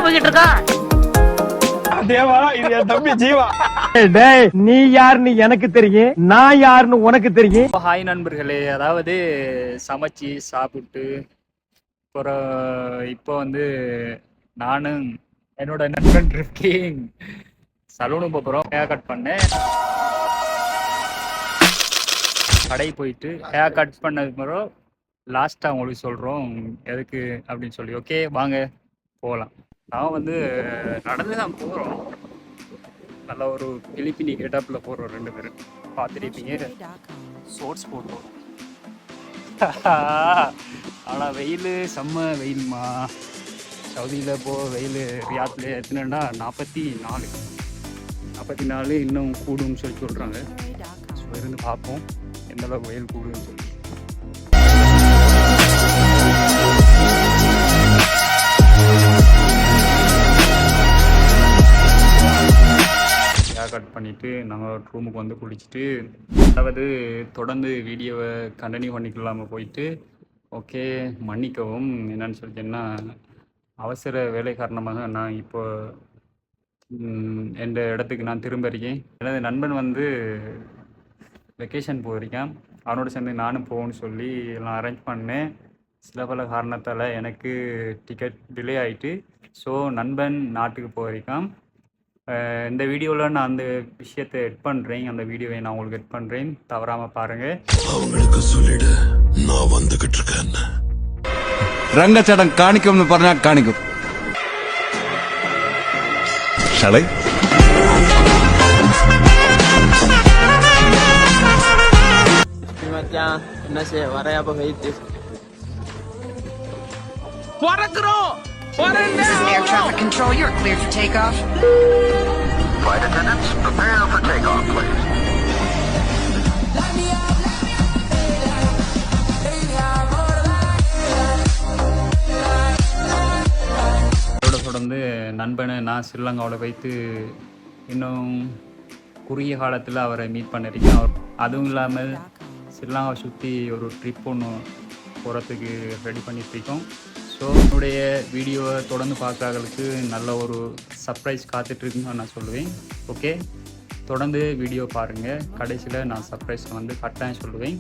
போய்கிட்டு இருக்கான். தேவா, இது என் தம்பி ஜீவா. டேய், நீ யாருன்னு எனக்கு தெரியும், நான் யாருன்னு உனக்கு தெரியும். ஹாய் நண்பர்களே, அதாவது சமைச்சு சாப்பிட்டு அப்புறம் இப்போ வந்து நானும் என்னோட நண்பன் ட்ரிப்கிங் சலூனுக்கு போகிறோம். ஹேர் கட் பண்ணேன். கடை போயிட்டு ஹேர் கட் பண்ணதுக்கு பிறகு லாஸ்ட்டாக உங்களுக்கு சொல்கிறோம் எதுக்கு அப்படின்னு சொல்லி. ஓகே வாங்க போகலாம். நான் வந்து நடந்து தான் போகிறோம். நல்ல ஒரு பிலிப்பினி கெட்டப்பில் போகிறோம். 2 பேரும் பார்த்துருப்பீங்க. ஷோர்ட்ஸ் போடுறோம். ஆனால் வெயில் செம்ம வெயில்மா. சவுதியில் வெயில் ரியாத்தில் எத்தனைன்னா 44 இன்னும் கூடும்னு சொல்லி சொல்கிறாங்க. ஸோ இருந்து பார்ப்போம் எந்த அளவுக்கு வெயில் கூடுன்னு சொல்லி. கட் பண்ணிவிட்டு நாங்கள் ரூமுக்கு வந்து குளிச்சுட்டு, அதாவது தொடர்ந்து வீடியோவை கண்டினியூ பண்ணிக்கலாமல் போயிட்டு. ஓகே மன்னிக்கவும், என்னன்னு சொல்லிட்டேன்னா அவசர வேலை காரணமாக நான் இப்போ எந்த இடத்துக்கு நான் திரும்ப இருக்கேன். எனது நண்பன் வந்து வெக்கேஷன் போயிருக்கேன். அவனோட சேர்ந்து நானும் போகணும்னு சொல்லி எல்லாம் அரேஞ்ச் பண்ணேன். சில பல காரணத்தால் எனக்கு டிக்கெட் டிலே ஆகிட்டு. ஸோ நண்பன் நாட்டுக்கு போயிருக்கான். இந்த வீடியோவில் நான் அந்த விஷயத்தை எட் பண்ணுறேன். அந்த வீடியோவை நான் உங்களுக்கு எட் பண்ணுறேன், தவறாமல் பாருங்கள். அவங்களுக்கு சொல்லிடு நான் வந்துகிட்டு இருக்கேன். ரங்கச்சடம் காணிக்கும்னு പറഞ്ഞാ காணிக்கும். ஷலை மச்சான் என்ன செய்ய வரையா போயிட்டு பறக்குறோம். This is air traffic control. You're cleared for takeoff. Flight attendants, prepare for takeoff, please. தொடர்ந்து நண்பனை நான் ஸ்ரீலங்காவில் வைத்து இன்னும் குறுகிய காலத்தில் அவரை மீட் பண்ணியிருக்கேன். அதுவும் இல்லாமல் ஸ்ரீலங்காவை சுற்றி ஒரு ட்ரிப் ஒன்று போகிறதுக்கு ரெடி பண்ணிட்டுருக்கோம். ஸோ என்னுடைய வீடியோவை தொடர்ந்து பார்க்குறவங்களுக்கு நல்ல ஒரு சர்ப்ரைஸ் காத்துட்ருக்குன்னு நான் சொல்லுவேன். ஓகே தொடர்ந்து வீடியோ பாருங்கள். கடைசியில் நான் சர்ப்ரைஸ் வந்து கட்டாயம் சொல்லுவேன்.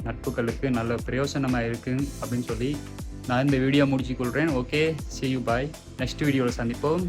நட்புகளுக்கு நல்ல பிரயோசனமாக இருக்குது அப்படின்னு சொல்லி நான் இந்த வீடியோ முடிச்சுக்கொள்கிறேன். Okay see you bye. Next வீடியோவில் சந்திப்போம்.